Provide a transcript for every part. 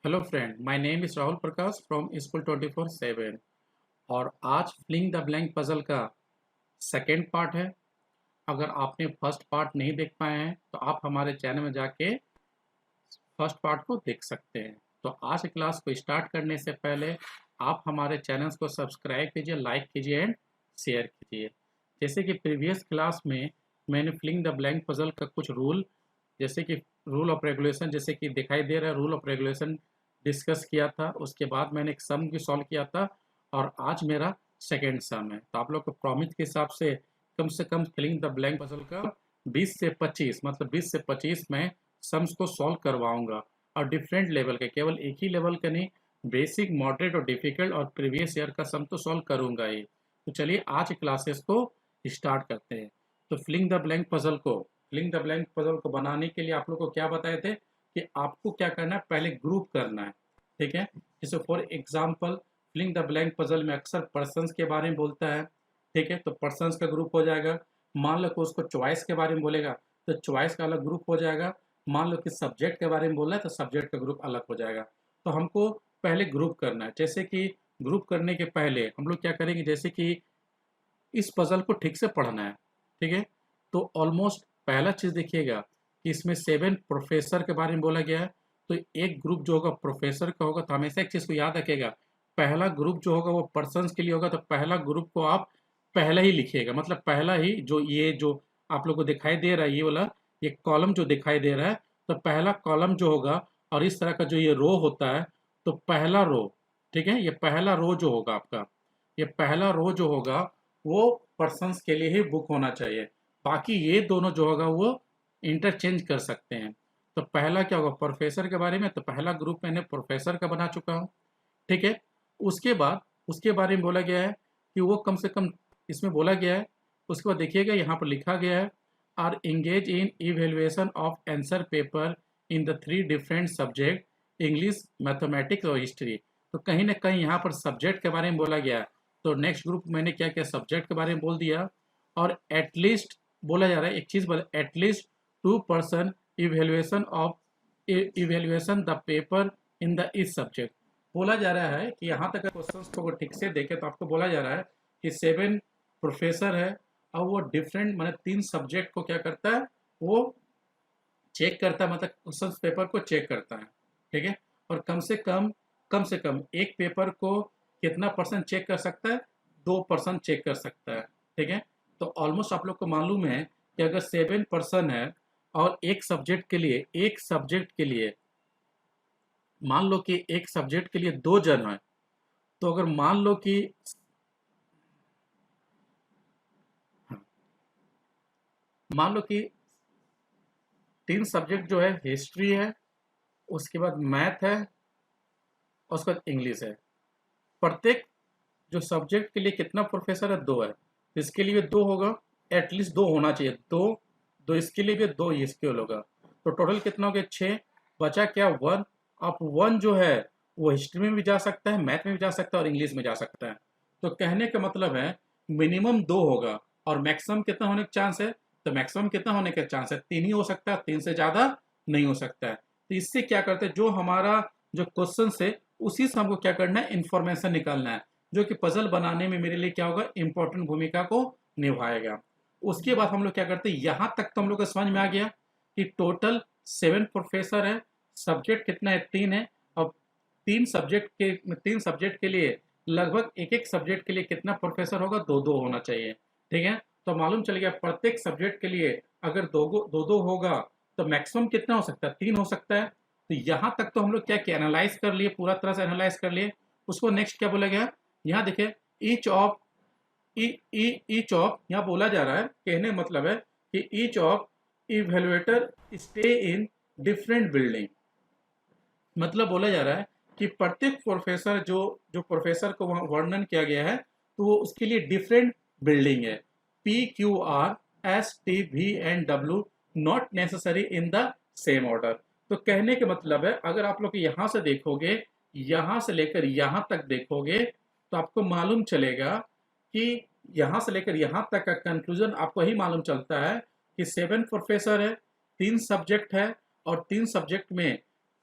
Hello friend, my name is Rahul Prakash from school 24/7। और आज filling the blank puzzle का second part है। अगर आपने फर्स्ट पार्ट नहीं देख पाए हैं तो आप हमारे चैनल में जाके फर्स्ट पार्ट को देख सकते हैं। तो आज की क्लास को स्टार्ट करने से पहले आप हमारे चैनल्स को सब्सक्राइब कीजिए, लाइक कीजिए एंड शेयर कीजिए। जैसे कि प्रीवियस क्लास में मैंने फिलिंग द ब्लैंक पजल का कुछ रूल, जैसे कि रूल ऑफ रेगुलेशन, जैसे कि दिखाई दे रहा है रूल ऑफ रेगुलेशन डिस्कस किया था। उसके बाद मैंने एक सम भी सॉल्व किया था और आज मेरा सेकेंड सम है। तो आप लोग को प्रॉमिस के हिसाब से कम फिलिंग द ब्लैंक पजल का 20 से 25 मतलब 20 से 25 मैं सम्स को सॉल्व करवाऊंगा। और डिफरेंट लेवल के, केवल एक ही लेवल का नहीं, बेसिक, मॉडरेट और डिफिकल्ट और प्रीवियस ईयर का सम तो सॉल्व करूंगा ही। तो चलिए आज क्लासेस को स्टार्ट करते हैं। तो फिलिंग द ब्लैंक पजल को बनाने के लिए आप लोग को क्या बताए थे कि आपको क्या करना है, पहले ग्रुप करना है। ठीक है, जैसे for example filling the blank puzzle में अक्सर पर्सन्स के बारे में बोलता है। ठीक है, तो पर्सन्स का ग्रुप हो जाएगा। मान लो कि उसको चॉइस के बारे में बोलेगा तो चॉइस का अलग ग्रुप हो जाएगा। मान लो कि सब्जेक्ट के बारे में बोल रहा है तो सब्जेक्ट का ग्रुप अलग हो जाएगा। तो हमको पहले ग्रुप करना है। जैसे कि ग्रुप करने के पहले हम लोग क्या करेंगे, जैसे कि इस पजल को ठीक से पढ़ना है। ठीक है, तो ऑलमोस्ट पहला चीज देखिएगा कि इसमें 7 प्रोफेसर के बारे में बोला गया है। तो एक ग्रुप जो होगा प्रोफेसर का होगा, तो हमेशा एक चीज को याद रखिएगा, पहला ग्रुप जो होगा वो पर्सन्स के लिए होगा। तो पहला ग्रुप को आप पहला ही लिखिएगा, मतलब पहला ही जो आप लोग को दिखाई दे रहा है, ये वाला ये कॉलम जो दिखाई दे रहा है, तो पहला कॉलम जो होगा और इस तरह का जो ये रो होता है, तो पहला रो, ठीक है, ये पहला रो जो होगा आपका, ये पहला रो जो होगा वो पर्सन्स के लिए ही बुक होना चाहिए। बाकी ये दोनों जो होगा वो इंटरचेंज कर सकते हैं। तो पहला क्या होगा प्रोफेसर के बारे में, तो पहला ग्रुप मैंने प्रोफेसर का बना चुका हूँ। ठीक है, उसके बाद उसके बारे में बोला गया है कि वो कम से कम, इसमें बोला गया है, उसके बाद देखिएगा यहाँ पर लिखा गया है, are engage in evaluation of answer paper in the 3 different subject, English, mathematics और हिस्ट्री। तो कहीं ना कहीं यहाँ पर सब्जेक्ट के बारे में बोला गया है। तो नेक्स्ट ग्रुप मैंने क्या किया, सब्जेक्ट के बारे में बोल दिया। और एटलीस्ट बोला जा रहा है, एक चीज बोला, at least 2% evaluation of evaluation the paper in the इस सब्जेक्ट। बोला जा रहा है कि यहाँ तक क्वेश्चंस को ठीक से देखें तो आपको बोला जा रहा है कि 7 प्रोफेसर है और वो डिफरेंट मतलब 3 सब्जेक्ट को क्या करता है, वो चेक करता है, मतलब क्वेश्चन पेपर को चेक करता है। ठीक है, और कम से कम एक पेपर को कितना परसेंट चेक कर सकता है, 2% चेक कर सकता है। ठीक है, तो ऑलमोस्ट आप लोग को मालूम है कि अगर 7 पर्सन है और एक सब्जेक्ट के लिए मान लो कि एक सब्जेक्ट के लिए 2 जन है, तो अगर मान लो कि, हाँ, मान लो कि 3 सब्जेक्ट जो है, हिस्ट्री है, उसके बाद मैथ है और उसके बाद इंग्लिश है। प्रत्येक जो सब्जेक्ट के लिए कितना प्रोफेसर है, 2 है, तो इसके लिए 2 होगा, एटलीस्ट 2 होना चाहिए। दो दो इसके लिए भी, 2 इसके लिए होगा। तो टोटल कितना हो गया, 6। बचा क्या, 1। अब 1 जो है वो हिस्ट्री में भी जा सकता है, मैथ में भी जा सकता है और इंग्लिश में जा सकता है। तो कहने का मतलब है मिनिमम 2 होगा और मैक्सिमम कितना होने का चांस है, तो मैक्सिमम कितना होने का चांस है, 3 ही हो सकता है, 3 से ज्यादा नहीं हो सकता है। तो इससे क्या करते हैं, जो हमारा जो क्वेश्चन है उसी से हमको क्या करना है, इंफॉर्मेशन निकालना है, जो कि पजल बनाने में मेरे लिए क्या होगा, इंपॉर्टेंट भूमिका को निभाएगा। उसके बाद हम लोग क्या करते हैं, यहां तक तो हम लोग को समझ में आ गया कि टोटल 7 प्रोफेसर है, सब्जेक्ट कितना है, 3 है। और 3 सब्जेक्ट के लिए लगभग एक एक सब्जेक्ट के लिए कितना प्रोफेसर होगा, 2-2 होना चाहिए। ठीक है, तो मालूम चल गया प्रत्येक सब्जेक्ट के लिए अगर दो दो दो होगा तो मैक्सिमम कितना हो सकता है, 3 हो सकता है। तो यहां तक तो हम लोग क्या किया, एनालाइज कर लिए, पूरा तरह से एनालाइज कर लिए। उसको नेक्स्ट क्या बोला गया, यहाँ देखिए, ईच ऑफ ईच ऑफ यहाँ बोला जा रहा है, कहने का मतलब है कि each of evaluator stay in different building. मतलब बोला जा रहा है कि प्रत्येक प्रोफेसर जो जो प्रोफेसर को वहां वर्णन किया गया है, तो वो उसके लिए डिफरेंट बिल्डिंग है, PQR ST V and W, not necessary in the same order. तो कहने के मतलब है, अगर आप लोग यहां से देखोगे, यहां से लेकर यहां तक देखोगे, तो आपको मालूम चलेगा कि यहां से लेकर यहां तक का कंक्लूजन आपको ही मालूम चलता है कि 7 प्रोफेसर है, 3 सब्जेक्ट है और 3 सब्जेक्ट में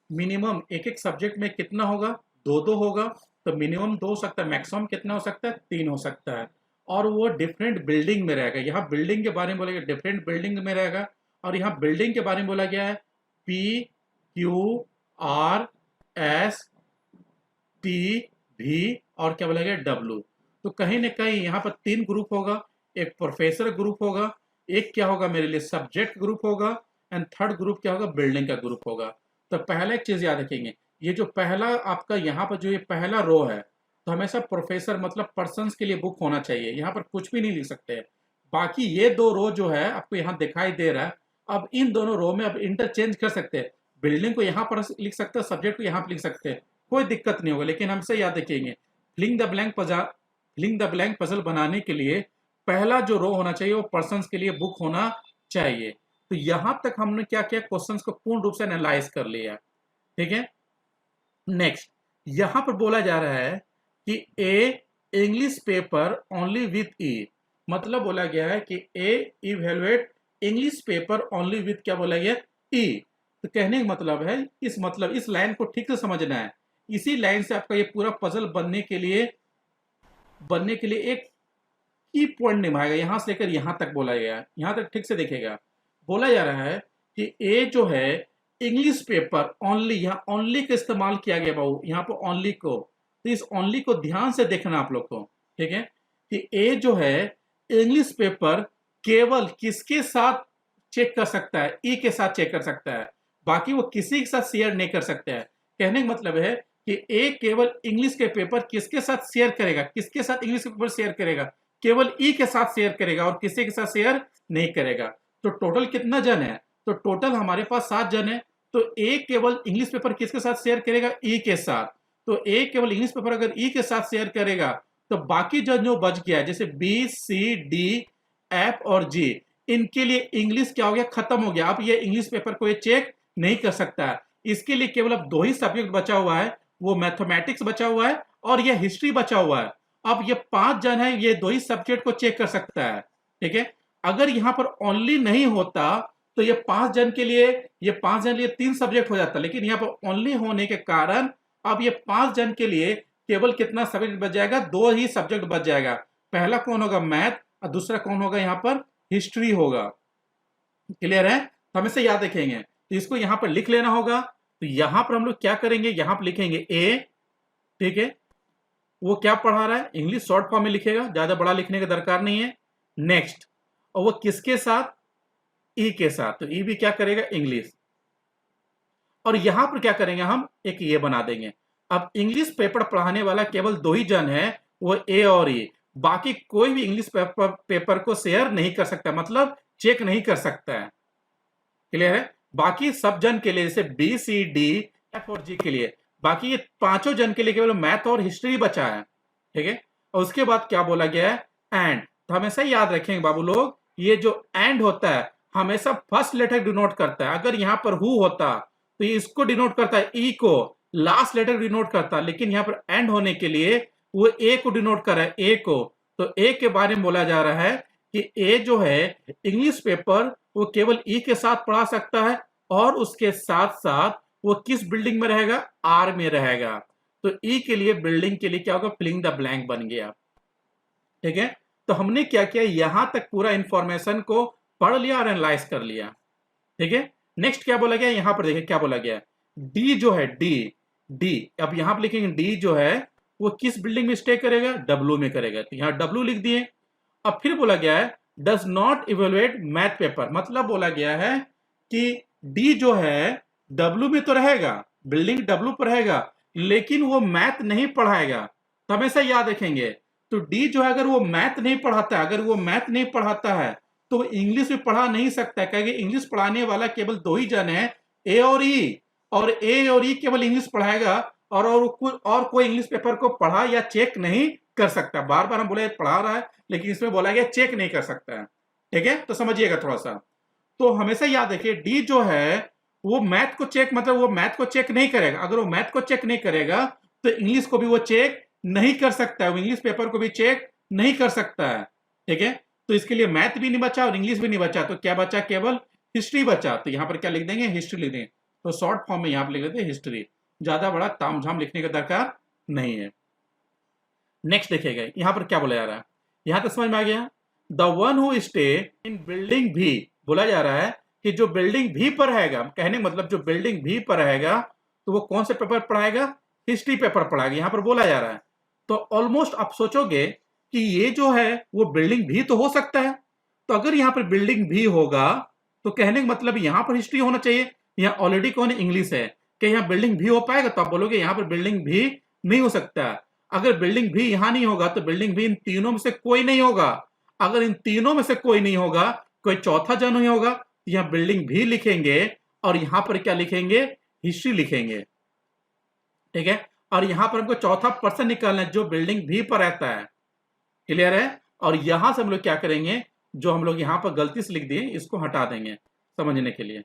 मिनिमम एक एक सब्जेक्ट में कितना होगा, दो दो होगा, तो मिनिमम दो हो सकता है, मैक्सिमम कितना हो सकता है, तीन हो सकता है। और वो डिफरेंट बिल्डिंग में रहेगा, यहाँ बिल्डिंग के बारे में बोला गया डिफरेंट बिल्डिंग में रहेगा, और यहाँ बिल्डिंग के बारे में बोला गया है P Q R S T भी और क्या बोला गया डब्ल्यू। तो कहीं ना कहीं यहाँ पर तीन ग्रुप होगा, एक प्रोफेसर ग्रुप होगा, एक क्या होगा मेरे लिए सब्जेक्ट ग्रुप होगा, एंड थर्ड ग्रुप क्या होगा, बिल्डिंग का ग्रुप होगा। तो पहला एक चीज याद रखेंगे, ये जो पहला आपका यहाँ पर जो ये पहला रो है, तो हमेशा प्रोफेसर मतलब पर्सन्स के लिए बुक होना चाहिए, यहाँ पर कुछ भी नहीं लिख सकते हैं। बाकी ये दो रो जो है आपको यहाँ दिखाई दे रहा है, अब इन दोनों रो में अब इंटरचेंज कर सकते हैं, बिल्डिंग को यहाँ पर लिख सकते हैं, सब्जेक्ट को यहाँ पर लिख सकते हैं, कोई दिक्कत नहीं होगा। लेकिन हमसे याद रखेंगे फिलिंग द ब्लैंक पजल बनाने के लिए पहला जो रो होना चाहिए वो पर्सन्स के लिए बुक होना चाहिए। तो यहां तक हमने क्या किया, क्वेश्चंस को पूर्ण रूप से एनालाइज कर लिया। ठीक है, नेक्स्ट यहां पर बोला जा रहा है कि a English paper only with E, मतलब बोला गया है कि a evaluate English paper only with क्या बोला गया, ई। तो कहने का मतलब है, इस लाइन को ठीक से समझना है, इसी लाइन से आपका ये पूरा पजल बनने के लिए एक की पॉइंट निभाएगा, यहां से लेकर यहां तक बोला गया है, यहां तक ठीक से देखेगा। बोला जा रहा है कि ए जो है इंग्लिश पेपर ओनली, यहाँ ओनली का इस्तेमाल किया गया बाबू, यहाँ पर ओनली को, तो इस ओनली को ध्यान से देखना आप लोग को। ठीक है, कि ए जो है इंग्लिश पेपर केवल किसके साथ चेक कर सकता है, ई के साथ चेक कर सकता है, बाकी वो किसी के साथ शेयर नहीं कर सकता है। कहने का मतलब है कि ए केवल इंग्लिश के पेपर किसके साथ शेयर करेगा, किसके साथ इंग्लिश के पेपर शेयर करेगा, केवल ई के साथ शेयर करेगा और किसी के साथ शेयर नहीं करेगा। तो टोटल कितना जन है, तो टोटल हमारे पास 7 जन है। तो ए केवल इंग्लिश पेपर किसके साथ शेयर करेगा, ई के साथ। तो ए केवल इंग्लिश पेपर अगर ई के साथ शेयर करेगा तो बाकी जन जो बच गया जैसे बी सी डी एफ और जी, इनके लिए इंग्लिश क्या हो गया, खत्म हो गया। अब ये इंग्लिश पेपर को ये चेक नहीं कर सकता है। इसके लिए केवल अब दो ही सब्जेक्ट बचा हुआ है, वो मैथमेटिक्स बचा हुआ है और ये हिस्ट्री बचा हुआ है। अब ये 5 जन है, ये दो ही सब्जेक्ट को चेक कर सकता है। ठीक है, अगर यहां पर ओनली नहीं होता तो ये 5 जन के लिए, ये 5 जन के लिए 3 सब्जेक्ट हो जाता, लेकिन यहाँ पर ओनली होने के कारण अब ये 5 जन के लिए केवल कितना सब्जेक्ट बच जाएगा, 2 ही सब्जेक्ट बच जाएगा। पहला कौन होगा, मैथ, और दूसरा कौन होगा, यहाँ पर हिस्ट्री होगा। क्लियर है, तो हमें से याद रखेंगे, तो इसको यहां पर लिख लेना होगा। तो यहां पर हम लोग क्या करेंगे, यहां पर लिखेंगे ए। ठीक है, वो क्या पढ़ा रहा है, इंग्लिश शॉर्ट फॉर्म में लिखेगा, ज्यादा बड़ा लिखने की दरकार नहीं है। नेक्स्ट, और वो किसके साथ, ई के साथ, तो ई भी क्या करेगा, इंग्लिश। और यहां पर क्या करेंगे, हम एक ये बना देंगे। अब इंग्लिश पेपर पढ़ाने वाला केवल 2 ही जन है, वो ए और ई, बाकी कोई भी इंग्लिश पेपर को शेयर नहीं कर सकता, मतलब चेक नहीं कर सकता है। क्लियर है, बाकी सब जन के लिए जैसे बी सी डी एफ और जी के लिए, बाकी ये पांचों जन के लिए केवल मैथ और हिस्ट्री बचा है। ठीक है, और उसके बाद क्या बोला गया है, एंड। तो हमेशा याद रखेंगे बाबू लोग, ये जो एंड होता है हमेशा फर्स्ट लेटर डिनोट करता है। अगर यहां पर हु होता तो ये इसको डिनोट करता है, ई को, लास्ट लेटर डिनोट करता है, लेकिन यहां पर एंड होने के लिए वो ए को डिनोट कर रहा है, ए को। तो ए के बारे में बोला जा रहा है कि ए जो है इंग्लिश पेपर वो केवल ई के साथ पढ़ा सकता है, और उसके साथ साथ वो किस बिल्डिंग में रहेगा, आर में रहेगा। तो ई के लिए बिल्डिंग के लिए क्या होगा, फिलिंग द ब्लैंक बन गया। ठीक है, तो हमने क्या किया, यहां तक पूरा इंफॉर्मेशन को पढ़ लिया और एनालाइज कर लिया। ठीक है, नेक्स्ट क्या बोला गया, यहां पर देखिए क्या बोला गया, डी जो है, डी डी अब यहां पर लिखेंगे, डी जो है वो किस बिल्डिंग में स्टे करेगा, डब्ल्यू में करेगा, तो यहां डब्ल्यू लिख दिए। अब फिर बोला गया है does not evaluate math paper, मतलब बोला गया है कि डी जो है डब्ल्यू में तो रहेगा, बिल्डिंग डब्ल्यू पर रहेगा, लेकिन वो मैथ नहीं पढ़ाएगा। तो हमेशा याद रखेंगे, तो डी जो है अगर वो मैथ नहीं पढ़ाता है, अगर वो मैथ नहीं पढ़ाता है तो वो इंग्लिश भी पढ़ा नहीं सकता है, क्योंकि इंग्लिश पढ़ाने वाला केवल 2 ही जन है, ए और ई, और ए और ई केवल इंग्लिश पढ़ाएगा, और कोई इंग्लिश पेपर को पढ़ा या चेक नहीं कर सकता। बार बार हम बोले पढ़ा रहा है, लेकिन इसमें बोला गया चेक नहीं कर सकता है। ठीक है, तो समझिएगा थोड़ा सा। तो हमेशा याद रखिए, डी जो है वो मैथ को चेक, मतलब वो मैथ को चेक नहीं करेगा। अगर वो मैथ को चेक नहीं करेगा तो इंग्लिश को भी वो चेक नहीं कर सकता है, वो इंग्लिश पेपर को भी चेक नहीं कर सकता है। ठीक है, तो इसके लिए मैथ भी नहीं बचा और इंग्लिश भी नहीं बचा, तो क्या बचा, केवल हिस्ट्री बचा। तो यहां पर क्या लिख देंगे, हिस्ट्री लिख देंगे। तो शॉर्ट फॉर्म में यहाँ पर लिख देते हिस्ट्री, ज्यादा बड़ा तामझाम लिखने का दरकार नहीं है। नेक्स्ट देखिएगा यहाँ पर क्या बोला जा रहा है, यहाँ तक समझ में आ गया। The one who stay in building भी, बोला जा रहा है कि जो बिल्डिंग भी पर रहेगा, कहने का मतलब जो बिल्डिंग भी पर रहेगा तो वो कौन से पेपर पढ़ाएगा, हिस्ट्री पेपर पढ़ाएगा, यहाँ पर बोला जा रहा है। तो ऑलमोस्ट आप सोचोगे कि ये जो है वो बिल्डिंग भी तो हो सकता है, तो अगर यहाँ पर बिल्डिंग भी होगा तो कहने का मतलब यहाँ पर हिस्ट्री होना चाहिए। यहाँ ऑलरेडी कौन इंग्लिश है कि यहाँ बिल्डिंग भी हो पाएगा, तो आप बोलोगे यहाँ पर बिल्डिंग भी नहीं हो सकता। अगर बिल्डिंग भी यहाँ नहीं होगा तो बिल्डिंग भी इन तीनों में से कोई नहीं होगा। अगर इन तीनों में से कोई नहीं होगा, कोई चौथा जन नहीं होगा, तो यहाँ बिल्डिंग भी लिखेंगे और यहाँ पर क्या लिखेंगे, हिस्ट्री लिखेंगे। ठीक है, और यहां पर हमको चौथा पर्सन निकालना है जो बिल्डिंग भी पर रहता है। क्लियर है, और यहां से हम लोग क्या करेंगे, जो हम लोग यहां पर गलती से लिख दिए इसको हटा देंगे समझने के लिए।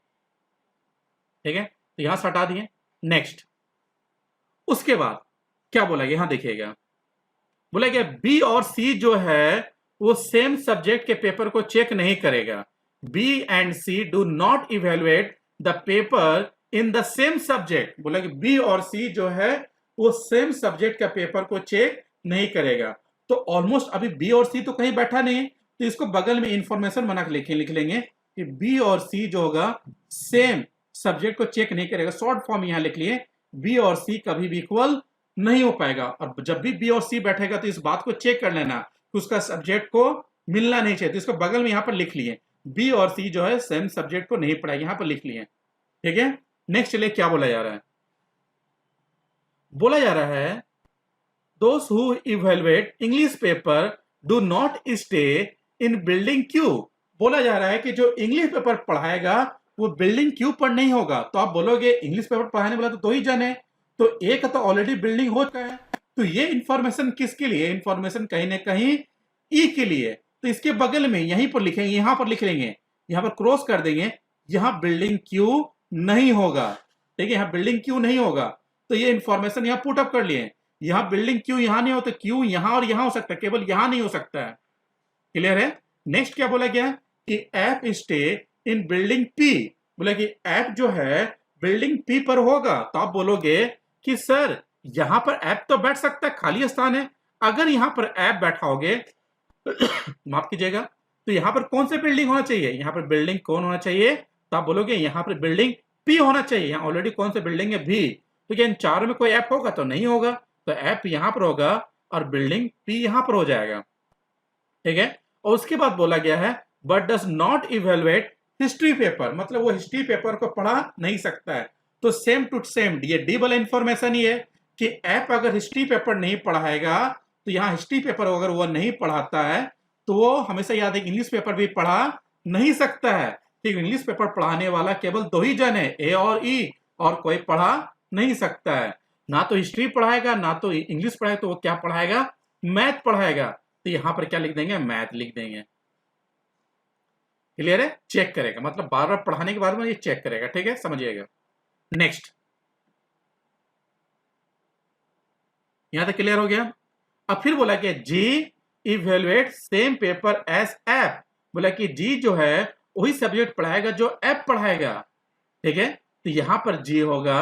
ठीक है, तो यहां से हटा दिए। नेक्स्ट, उसके बाद क्या बोला गया, यहां देखिएगा, बोला गया बी और सी जो है वो सेम सब्जेक्ट के पेपर को चेक नहीं करेगा। B and C do not evaluate the paper in the same subject. बोला कि बी और सी जो है वो सेम सब्जेक्ट का पेपर को चेक नहीं करेगा। तो ऑलमोस्ट अभी बी और सी तो कहीं बैठा नहीं है, तो इसको बगल में इंफॉर्मेशन बना के लिख लेंगे कि बी और सी जो होगा सेम सब्जेक्ट को चेक नहीं करेगा। शॉर्ट फॉर्म यहां लिख लिए, बी और सी कभी भी इक्वल नहीं हो पाएगा। और जब भी बी और सी बैठेगा तो इस बात को चेक कर लेना कि उसका सब्जेक्ट को मिलना नहीं चाहिए, तो इसको बगल में यहां पर लिख लिए, बी और सी जो है सेम सब्जेक्ट को नहीं पढ़ाएगा, यहां पर लिख लिए। ठीक है, नेक्स्ट चलिए क्या बोला जा रहा है, बोला जा रहा है those who evaluate English paper do not stay in building Q. बोला जा रहा है कि जो इंग्लिश पेपर पढ़ाएगा वो बिल्डिंग क्यू पर नहीं होगा। तो आप बोलोगे इंग्लिश पेपर पढ़ाने वाला तो दो ही जन है, तो एक तो ऑलरेडी बिल्डिंग हो चुका है, तो ये इंफॉर्मेशन किसके लिए, इंफॉर्मेशन कहीं ना कहीं ई के लिए। तो इसके बगल में यहीं पर लिखेंगे, यहां पर लिख लेंगे, यहां पर क्रॉस कर देंगे, यहां बिल्डिंग क्यू नहीं होगा। ठीक है, यहां बिल्डिंग क्यू नहीं होगा, तो ये इंफॉर्मेशन यहां पुट अप कर लिए। यहां बिल्डिंग क्यू यहां नहीं हो तो क्यू यहां और यहां हो सकता है, केवल यहां नहीं हो सकता है। क्लियर है। नेक्स्ट क्या बोला गया कि app stay in building P. बोला कि ऐप जो है बिल्डिंग पी पर होगा, तो आप बोलोगे कि सर यहां पर ऐप तो बैठ सकता है, खाली स्थान है। अगर यहां पर ऐप बैठाओगे माफ कीजिएगा, तो यहां पर कौन सा बिल्डिंग होना चाहिए, यहां पर बिल्डिंग कौन होना चाहिए, तो आप बोलोगे यहां पर बिल्डिंग पी होना चाहिए। यहां ऑलरेडी कौन सा बिल्डिंग है, भी, तो क्या इन चारों में कोई ऐप होगा, तो नहीं होगा, तो ऐप यहां पर होगा और बिल्डिंग पी यहां पर हो जाएगा। ठीक है, और उसके बाद बोला गया है but does not evaluate history paper, मतलब वो हिस्ट्री पेपर को पढ़ा नहीं सकता है। तो सेम टू सेम ये डी वाला इंफॉर्मेशन ही है कि ऐप अगर हिस्ट्री पेपर नहीं पढ़ाएगा, तो यहाँ हिस्ट्री पेपर अगर वो नहीं पढ़ाता है तो वो हमेशा याद है इंग्लिश पेपर भी पढ़ा नहीं सकता है। ठीक, इंग्लिश पेपर पढ़ाने वाला केवल दो ही जन है, ए और ई, और कोई पढ़ा नहीं सकता है। ना तो हिस्ट्री पढ़ाएगा ना तो इंग्लिश पढ़ाएगा, तो वो क्या पढ़ाएगा, मैथ पढ़ाएगा। तो यहां पर क्या लिख देंगे, मैथ लिख देंगे। क्लियर है, चेक करेगा, मतलब बार बार पढ़ाने के बाद में ये चेक करेगा। ठीक है, समझिएगा। नेक्स्ट, यहां तक क्लियर हो गया। अब फिर बोला कि जी evaluate same paper as app. बोला कि जी जो है वही सब्जेक्ट पढ़ाएगा जो ऐप पढ़ाएगा। ठीक है, तो यहां पर जी होगा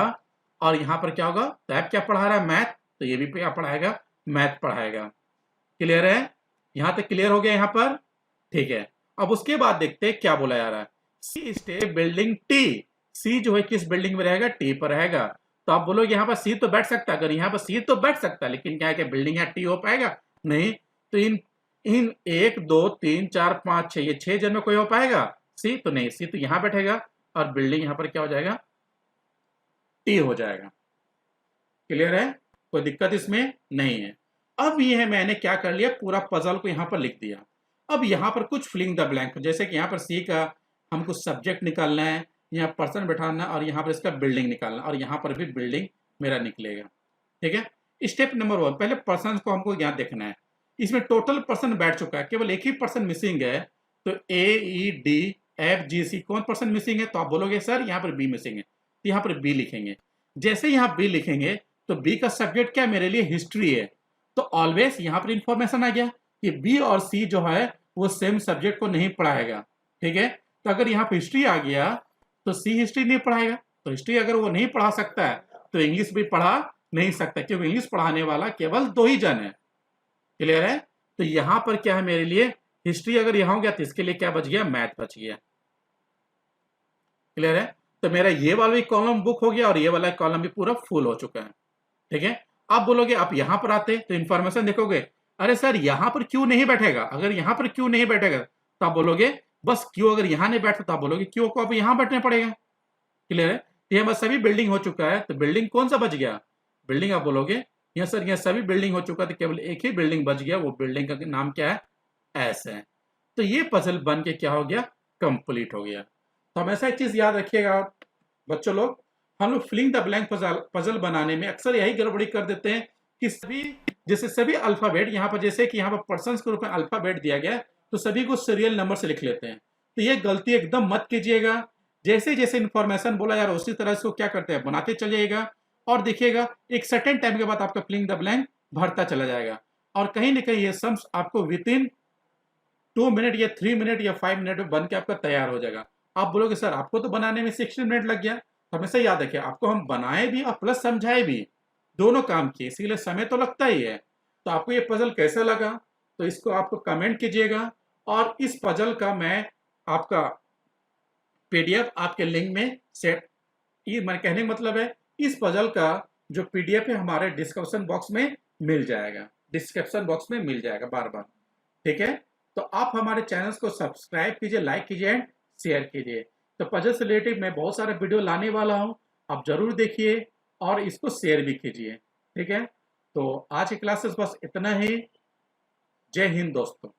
और यहां पर क्या होगा, तो ऐप क्या पढ़ा रहा है, मैथ, तो ये भी क्या पढ़ाएगा, मैथ पढ़ाएगा। क्लियर है, यहां तक क्लियर हो गया यहां पर। ठीक है, अब उसके बाद देखते हैं क्या बोला जा रहा है। सी स्टे बिल्डिंग टी। सी जो है किस बिल्डिंग में रहेगा, टी पर रहेगा। तो आप बोलोगे यहाँ पर सी तो बैठ सकता है, अगर यहाँ पर सी तो बैठ सकता है, लेकिन क्या है कि बिल्डिंग या टी हो पाएगा नहीं। तो इन इन 1 2 3 4 5 6 ये 6 जन में कोई हो पाएगा सी, तो नहीं, सी तो यहाँ बैठेगा और बिल्डिंग यहाँ पर क्या हो जाएगा, टी हो जाएगा। क्लियर है, कोई दिक्कत इसमें नहीं है। अब ये है मैंने क्या कर लिया, पूरा पजल को यहाँ पर लिख दिया। अब यहाँ पर कुछ फिलिंग द ब्लैंक, जैसे कि यहाँ पर सी का हमको सब्जेक्ट निकालना है, यहाँ पर्सन बैठाना और यहाँ पर इसका बिल्डिंग निकालना, और यहाँ पर भी बिल्डिंग मेरा निकलेगा। ठीक है, स्टेप नंबर 1, पहले पर्सन को हमको यहाँ देखना है। इसमें टोटल पर्सन बैठ चुका है, केवल एक ही पर्सन मिसिंग है। तो ए ई डी एफ जी सी कौन पर्सन मिसिंग है, तो आप बोलोगे सर यहाँ पर बी मिसिंग है, तो यहाँ पर बी लिखेंगे। जैसे यहाँ बी लिखेंगे तो बी का सब्जेक्ट क्या मेरे लिए, हिस्ट्री है। तो ऑलवेज यहाँ पर इंफॉर्मेशन आ गया कि बी और सी जो है वो सेम सब्जेक्ट को नहीं पढ़ाएगा। ठीक है, तो अगर यहाँ पर हिस्ट्री आ गया तो सी हिस्ट्री नहीं पढ़ाएगा। तो हिस्ट्री अगर वो नहीं पढ़ा सकता है तो इंग्लिश भी पढ़ा नहीं सकता, क्योंकि इंग्लिश पढ़ाने वाला केवल 2 ही जन है। क्लियर है? तो यहां पर क्या है मेरे लिए, हिस्ट्री अगर यहां हो गया तो इसके लिए क्या बच गया, मैथ बच गया। क्लियर है? तो मेरा ये वाला भी कॉलम बुक हो गया और ये वाला कॉलम भी पूरा फुल हो चुका है। ठीक है, आप बोलोगे आप यहां पर आते तो इंफॉर्मेशन देखोगे, अरे सर यहां पर क्यों नहीं बैठेगा, अगर यहां पर क्यों नहीं बैठेगा तो आप बोलोगे बस क्यों, अगर यहां नहीं बैठता तो आप बोलोगे क्यों को अब यहां बैठना पड़ेगा। क्लियर है? तो ये बस सभी बिल्डिंग हो चुका है, तो बिल्डिंग कौन सा बच गया, बिल्डिंग आप बोलोगे यहाँ सर यहाँ सभी बिल्डिंग हो चुका है तो केवल एक ही बिल्डिंग बच गया, वो बिल्डिंग का नाम क्या है, एस है। तो ये पजल बन के क्या हो गया, कंप्लीट हो गया। तो हमेशा एक चीज याद रखिएगा बच्चों लोग, हम लोग फिलिंग द ब्लैंक पजल बनाने में अक्सर यही गड़बड़ी कर देते हैं कि सभी, जैसे सभी अल्फाबेट यहाँ पर, जैसे कि यहाँ पर पर्सन के रूप में अल्फाबेट दिया गया तो सभी को सीरियल नंबर से लिख लेते हैं। तो ये गलती एकदम मत कीजिएगा। जैसे जैसे इंफॉर्मेशन बोला जा रहा है उसी तरह से क्या करते हैं, बनाते चलिएगा और देखिएगा एक सर्टेन टाइम के बाद आपका फिलिंग द ब्लैंक भरता चला जाएगा। और कहीं ना कहीं ये सम्स आपको विद इन 2 मिनट या 3 मिनट या 5 मिनट में बन के आपका तैयार हो जाएगा। आप बोलोगे सर आपको तो बनाने में 16 मिनट लग गया, तो हमेशा याद रखिए आपको हम बनाए भी और प्लस समझाए भी, दोनों काम किए, इसीलिए समय तो लगता ही है। तो आपको ये पजल कैसा लगा तो इसको आपको कमेंट कीजिएगा, और इस पजल का मैं आपका पीडीएफ आपके लिंक में सेट, ये मैं कहने का मतलब है इस पजल का जो पीडीएफ है हमारे डिस्क्रिप्शन बॉक्स में मिल जाएगा, डिस्क्रिप्शन बॉक्स में मिल जाएगा बार बार। ठीक है, तो आप हमारे चैनल को सब्सक्राइब कीजिए, लाइक कीजिए एंड शेयर कीजिए। तो पजल से रिलेटेड मैं बहुत सारे वीडियो लाने वाला हूं, आप जरूर देखिए और इसको शेयर भी कीजिए। ठीक है, तो आज की क्लासेस बस इतना ही। जय हिंद दोस्तों।